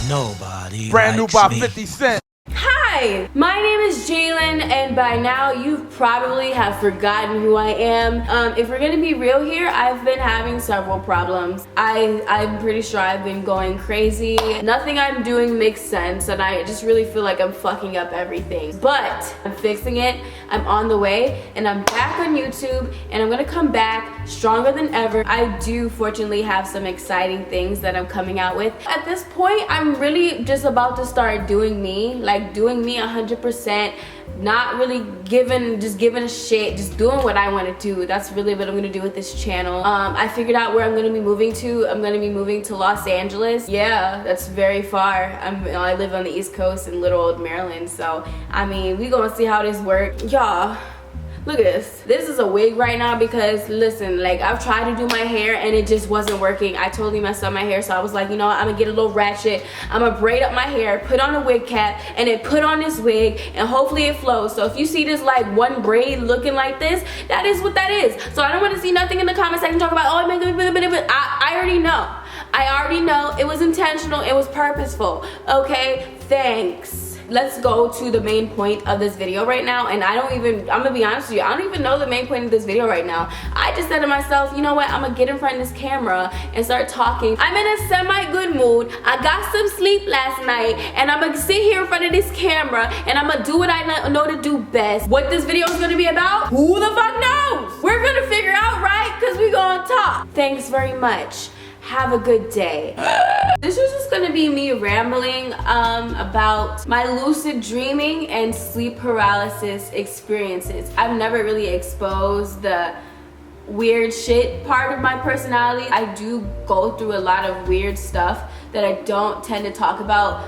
Nobody Brand new by likes me. 50 Cent. Hi, my name is Jalen, and by now you probably have forgotten who I am. If we're gonna be real here, I've been having several problems. I'm pretty sure I've been going crazy. Nothing I'm doing makes sense, and I just really feel like I'm fucking up everything. But I'm fixing it, I'm on the way, and I'm back on YouTube, and I'm gonna come back stronger than ever. I do fortunately have some exciting things that I'm coming out with. At this point, I'm really just about to start doing me, like doing me 100%, not really giving a shit, just doing what I want to do. That's really what I'm gonna do with this channel. I figured out where I'm gonna be moving to. I'm gonna be moving to Los Angeles. Yeah, that's very far. I live on the East Coast in little old Maryland, so I mean, we gonna see how this works. Y'all, look at this. This is a wig right now because listen, like I've tried to do my hair and it just wasn't working. I totally messed up my hair, so I was like, you know what, I'm gonna get a little ratchet. I'm gonna braid up my hair, put on a wig cap, and then put on this wig, and hopefully it flows. So if you see this like one braid looking like this, that is what that is. So I don't want to see nothing in the comment section talk about, oh, I already know. I already know it was intentional, it was purposeful. Okay, thanks. Let's go to the main point of this video right now, and I'm gonna be honest with you, I don't even know the main point of this video right now. I just said to myself, you know what, I'm gonna get in front of this camera and start talking. I'm in a semi-good mood, I got some sleep last night, and I'm gonna sit here in front of this camera and I'm gonna do what I know to do best. What this video is gonna be about, who the fuck knows? We're gonna figure out, right? Because we gonna talk. Thanks very much. Have a good day. This is just gonna be me rambling about my lucid dreaming and sleep paralysis experiences. I've never really exposed the weird shit part of my personality. I do go through a lot of weird stuff that I don't tend to talk about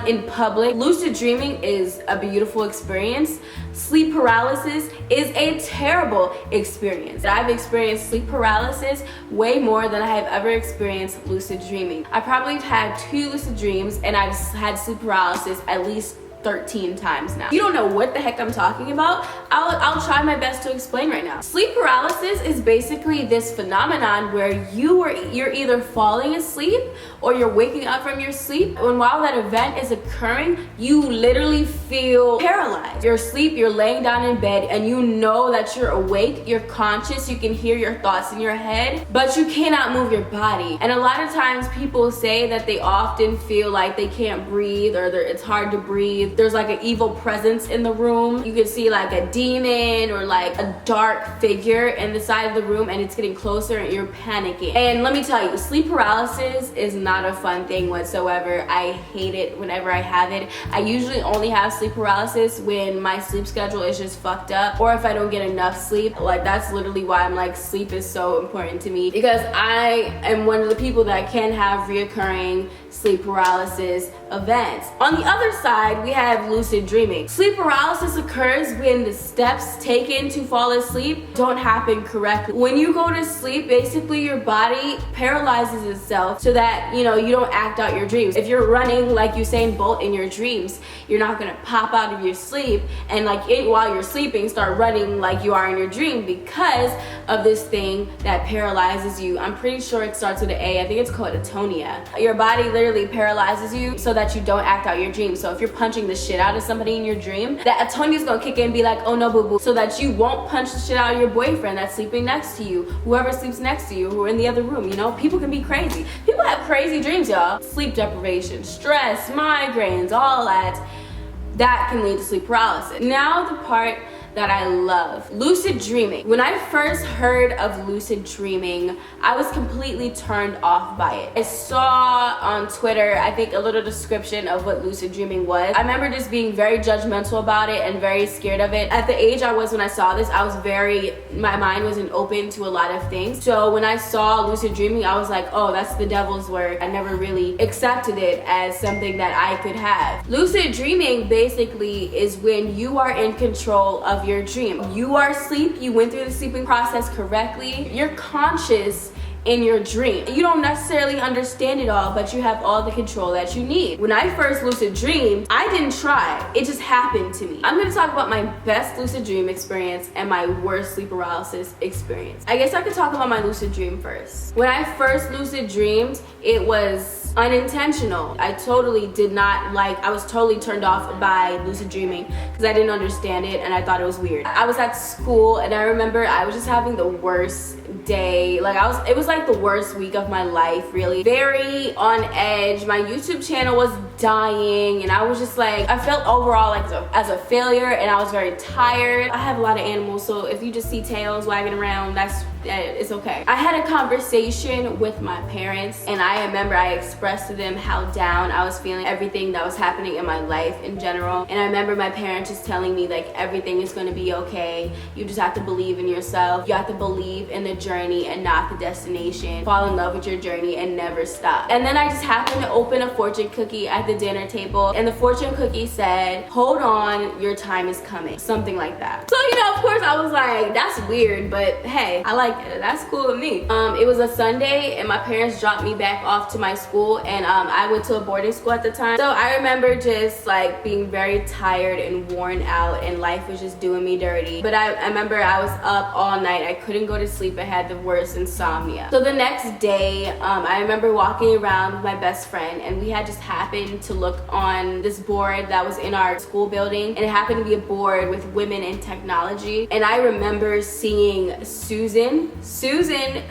in public. Lucid dreaming is a beautiful experience. Sleep paralysis is a terrible experience. I've experienced sleep paralysis way more than I have ever experienced lucid dreaming. I probably have had 2 lucid dreams, and I've had sleep paralysis at least 13 times now. You don't know what the heck I'm talking about? I'll try my best to explain right now. Sleep paralysis is basically this phenomenon where you're either falling asleep or you're waking up from your sleep, and while that event is occurring, you literally feel paralyzed. You're asleep, you're laying down in bed, and you know that you're awake, you're conscious, you can hear your thoughts in your head, but you cannot move your body. And a lot of times people say that they often feel like they can't breathe, or it's hard to breathe. There's like an evil presence in the room. You can see like a demon or like a dark figure in the side of the room, and it's getting closer and you're panicking. And let me tell you, sleep paralysis is not a fun thing whatsoever. I hate it whenever I have it. I usually only have sleep paralysis when my sleep schedule is just fucked up, or if I don't get enough sleep. Like that's literally why I'm like, sleep is so important to me, because I am one of the people that can have reoccurring sleep paralysis events. On the other side, we have lucid dreaming. Sleep paralysis occurs when the steps taken to fall asleep don't happen correctly. When you go to sleep, basically your body paralyzes itself so that, you don't act out your dreams. If you're running like Usain Bolt in your dreams, you're not gonna pop out of your sleep and while you're sleeping start running like you are in your dream, because of this thing that paralyzes you. I'm pretty sure it starts with an A. I think it's called atonia. Your body literally paralyzes you so that you don't act out your dreams. So if you're punching the shit out of somebody in your dream, that atonia is gonna kick in and be like, oh no, boo boo, so that you won't punch the shit out of your boyfriend that's sleeping next to you, whoever sleeps next to you, who are in the other room. People can be crazy. People have crazy dreams, y'all. Sleep deprivation, stress, migraines, all that can lead to sleep paralysis. Now the part that I love, lucid dreaming. When I first heard of lucid dreaming, I was completely turned off by it. I saw on Twitter, I think, a little description of what lucid dreaming was. I remember just being very judgmental about it and very scared of it. At the age I was when I saw this, my mind wasn't open to a lot of things. So when I saw lucid dreaming, I was like, oh, that's the devil's work. I never really accepted it as something that I could have. Lucid dreaming basically is when you are in control of your dream. You are asleep, you went through the sleeping process correctly, you're conscious in your dream. You don't necessarily understand it all, but you have all the control that you need. When I first lucid dreamed, I didn't try. It just happened to me. I'm gonna talk about my best lucid dream experience and my worst sleep paralysis experience. I guess I could talk about my lucid dream first. When I first lucid dreamed, it was unintentional. I totally did not like, I was totally turned off by lucid dreaming because I didn't understand it and I thought it was weird. I was at school and I remember I was just having the worst day. Like it was like the worst week of my life, really. Very on edge. My YouTube channel was dying and I was just like, I felt overall like as a failure, and I was very tired. I have a lot of animals, so if you just see tails wagging around, it's okay. I had a conversation with my parents and I remember I expressed to them how down I was feeling, everything that was happening in my life in general. And I remember my parents just telling me like, everything is going to be okay. You just have to believe in yourself. You have to believe in the journey and not the destination. Fall in love with your journey and never stop. And then I just happened to open a fortune cookie at the dinner table, and the fortune cookie said, hold on, your time is coming. Something like that. So, you know, of course I was like, that's weird, but hey, I like it. That's cool with me. It was a Sunday and my parents dropped me back off to my school, and I went to a boarding school at the time. So I remember just like being very tired and worn out and life was just doing me dirty. But I remember I was up all night. I couldn't go to sleep. I had the worst insomnia. So the next day, I remember walking around with my best friend, and we had just happened to look on this board that was in our school building, and it happened to be a board with women in technology. And I remember seeing Susan,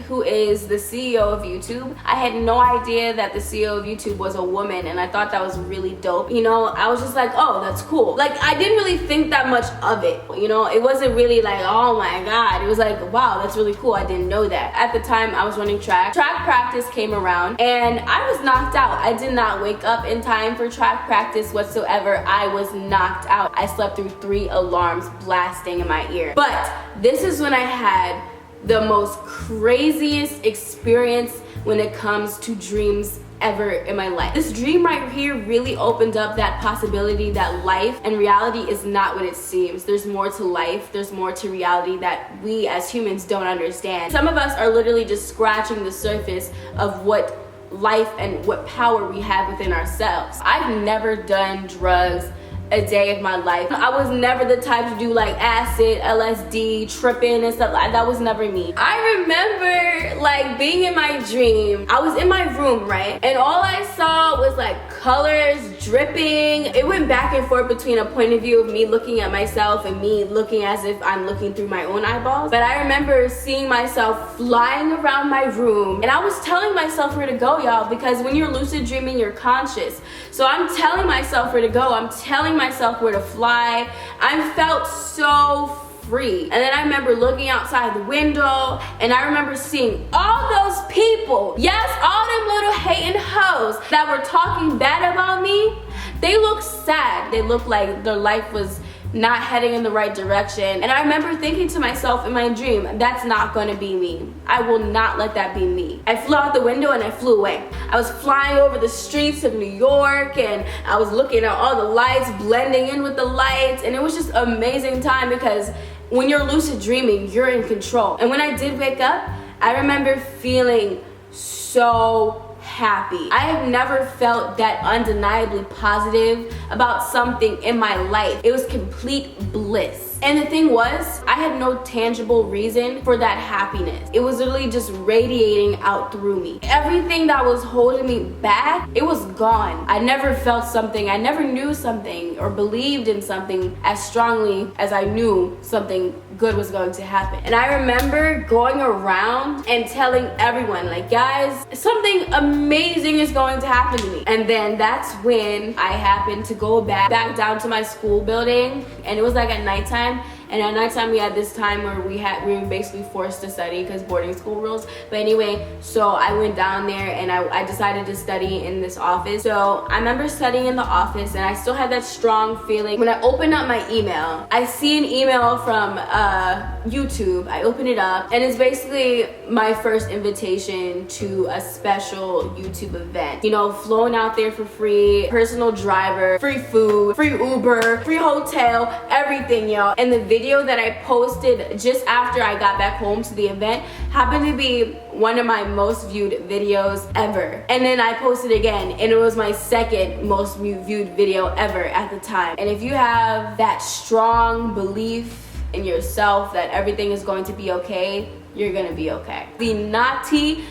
who is the CEO of YouTube. I had no idea that the CEO of YouTube was a woman, and I thought that was really dope. You know, I was just like, oh, that's cool. Like, I didn't really think that much of it. You know, it wasn't really like, oh my God. It was like, wow, that's really cool. I didn't know that. At the time, I was running track. Track practice came around, and I was knocked out. I did not wake up in time for track practice whatsoever. I was knocked out. I slept through 3 alarms blasting in my ear. But this is when I had the most craziest experience when it comes to dreams ever in my life. This dream right here really opened up that possibility that life and reality is not what it seems. There's more to life. There's more to reality that we as humans don't understand. Some of us are literally just scratching the surface of what life and what power we have within ourselves. I've never done drugs a day of my life. I was never the type to do like acid, LSD, tripping and stuff like that. Was never me. I remember like being in my dream. I was in my room, right? And all I saw was like colors dripping. It went back and forth between a point of view of me looking at myself and me looking as if I'm looking through my own eyeballs. But I remember seeing myself flying around my room, and I was telling myself where to go, y'all, because when you're lucid dreaming, you're conscious. So I'm telling myself where to go. I'm telling myself where to fly. I felt so free. And then I remember looking outside the window, and I remember seeing all those people, yes, all them little hating hoes that were talking bad about me. They looked sad. They looked like their life was not heading in the right direction. And I remember thinking to myself in my dream, that's not gonna be me. I will not let that be me. I flew out the window and I flew away. I was flying over the streets of New York, and I was looking at all the lights, blending in with the lights, and it was just an amazing time because when you're lucid dreaming, you're in control. And when I did wake up, I remember feeling so happy. I have never felt that undeniably positive about something in my life. It was complete bliss. And the thing was, I had no tangible reason for that happiness. It was literally just radiating out through me. Everything that was holding me back, it was gone. I never felt something, I never knew something or believed in something as strongly as I knew something good was going to happen. And I remember going around and telling everyone, like, guys, something amazing is going to happen to me. And then that's when I happened to go back down to my school building, and it was like at nighttime. And at nighttime we had this time where we were basically forced to study because boarding school rules. But anyway, so I went down there and I decided to study in this office. So I remember studying in the office, and I still had that strong feeling. When I opened up my email, I see an email from YouTube. I open it up, and it's basically my first invitation to a special YouTube event. You know, flown out there for free, personal driver, free food, free Uber, free hotel, everything, y'all. And the video that I posted just after I got back home to the event happened to be one of my most viewed videos ever. And then I posted again, and it was my second most viewed video ever at the time. And if you have that strong belief in yourself that everything is going to be okay, you're gonna be okay. The naughty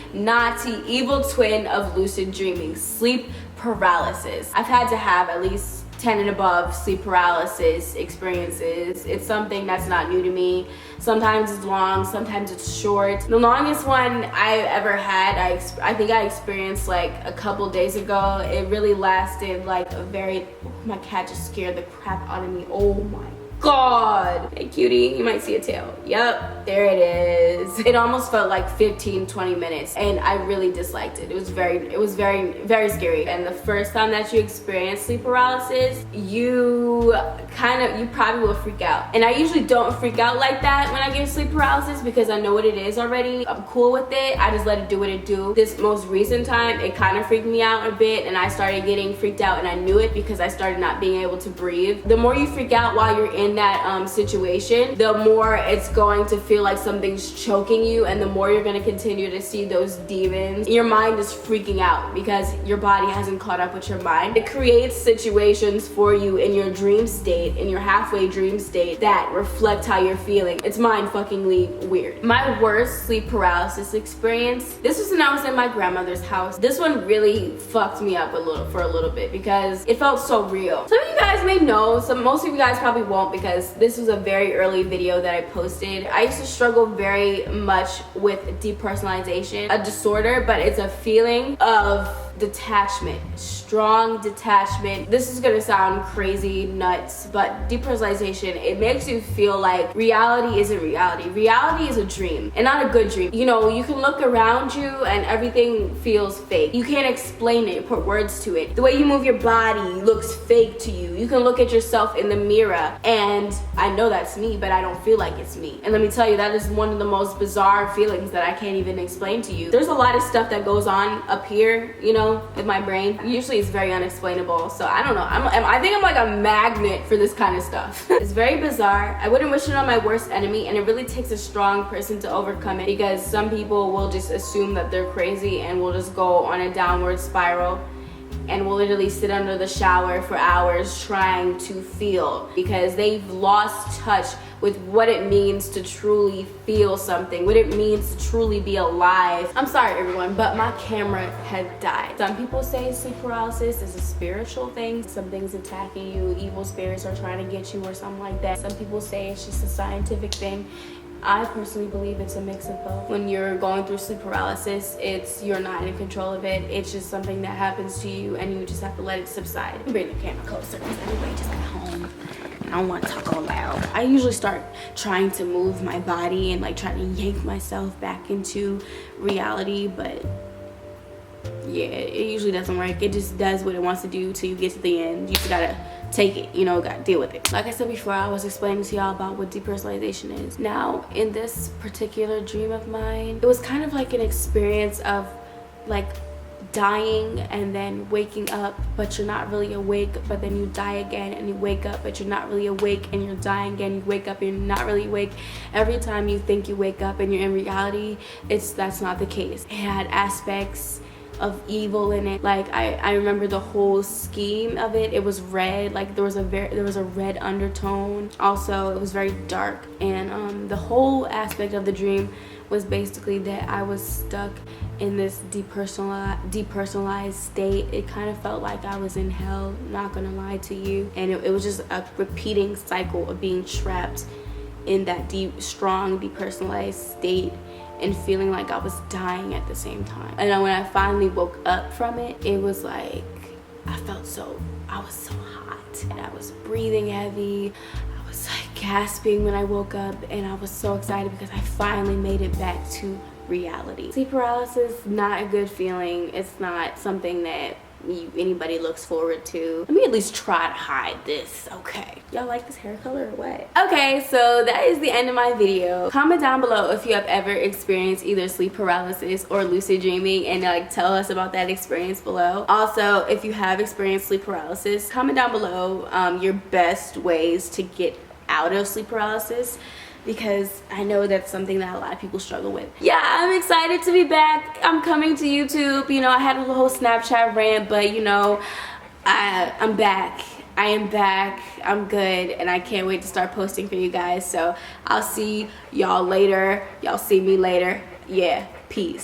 evil twin of lucid dreaming, sleep paralysis. I've had to have at least 10 and above sleep paralysis experiences. It's something that's not new to me. Sometimes it's long, sometimes it's short. The longest one I ever had, I think I experienced like a couple days ago. It really lasted like a very, my cat just scared the crap out of me. Oh my God. Hey cutie, you might see a tail. Yep, there it is. It almost felt like 15-20 minutes and I really disliked it. It was very scary. And the first time that you experience sleep paralysis, you probably will freak out. And I usually don't freak out like that when I get sleep paralysis because I know what it is already. I'm cool with it. I just let it do what it do. This most recent time, it kind of freaked me out a bit and I started getting freaked out and I knew it because I started not being able to breathe. The more you freak out while you're in that situation, the more it's going to feel like something's choking you and the more you're going to continue to see those demons. Your mind is freaking out because your body hasn't caught up with your mind. It creates situations for you in your dream state, in your halfway dream state, that reflect how you're feeling. It's mind-fuckingly weird. My worst sleep paralysis experience, this was when I was in my grandmother's house. This one really fucked me up for a little bit because it felt so real. Some of you guys may know, most of you guys probably won't because this was a very early video that I posted. I used to struggle very much with depersonalization, a disorder, but it's a feeling of detachment, strong detachment. This is gonna sound crazy, nuts, but depersonalization, it makes you feel like reality isn't reality. Reality is a dream, and not a good dream. You know, you can look around you and everything feels fake. You can't explain it, put words to it. The way you move your body looks fake to you. You can look at yourself in the mirror, and I know that's me, but I don't feel like it's me. And let me tell you, that is one of the most bizarre feelings that I can't even explain to you. There's a lot of stuff that goes on up here, you know, in my brain. Usually it's very unexplainable, so I don't know. I think I'm like a magnet for this kind of stuff. It's very bizarre. I wouldn't wish it on my worst enemy, and it really takes a strong person to overcome it because some people will just assume that they're crazy and will just go on a downward spiral and will literally sit under the shower for hours trying to feel because they've lost touch with what it means to truly feel something, what it means to truly be alive. I'm sorry everyone, but my camera had died. Some people say sleep paralysis is a spiritual thing. Something's attacking you, evil spirits are trying to get you or something like that. Some people say it's just a scientific thing. I personally believe it's a mix of both. When you're going through sleep paralysis, you're not in control of it. It's just something that happens to you and you just have to let it subside. Bring the camera closer because everybody just got home. I don't want to talk all loud. I usually start trying to move my body and like trying to yank myself back into reality, but yeah, it usually doesn't work. It just does what it wants to do till you get to the end. You just gotta take it, you know, gotta deal with it. Like I said before, I was explaining to y'all about what depersonalization is. Now, in this particular dream of mine, it was kind of like an experience of like dying and then waking up, but you're not really awake, but then you die again and you wake up, but you're not really awake, and you're dying again, you wake up and you're not really awake. Every time you think you wake up and you're in reality, that's not the case. It had aspects of evil in it. Like I remember the whole scheme of it. It was red, like there was a red undertone. Also, it was very dark, and the whole aspect of the dream was basically that I was stuck in this depersonalized state. It kind of felt like I was in hell, not gonna lie to you, and it was just a repeating cycle of being trapped in that strong depersonalized state and feeling like I was dying at the same time. And when I finally woke up from it, it was like I was so hot and I was breathing heavy. I was like gasping when I woke up, and I was so excited because I finally made it back to reality. Sleep paralysis, not a good feeling. It's not something that anybody looks forward to. Let me at least try to hide this, okay? Y'all like this hair color or what? Okay, so that is the end of my video. Comment down below if you have ever experienced either sleep paralysis or lucid dreaming, and like tell us about that experience below. Also, if you have experienced sleep paralysis, comment down below your best ways to get out of sleep paralysis, because I know that's something that a lot of people struggle with. Yeah, I'm excited to be back. I'm coming to YouTube. You know, I had a whole Snapchat rant, but you know, I'm back. I am back, I'm good, and I can't wait to start posting for you guys. So I'll see y'all later. Y'all see me later. Yeah, peace.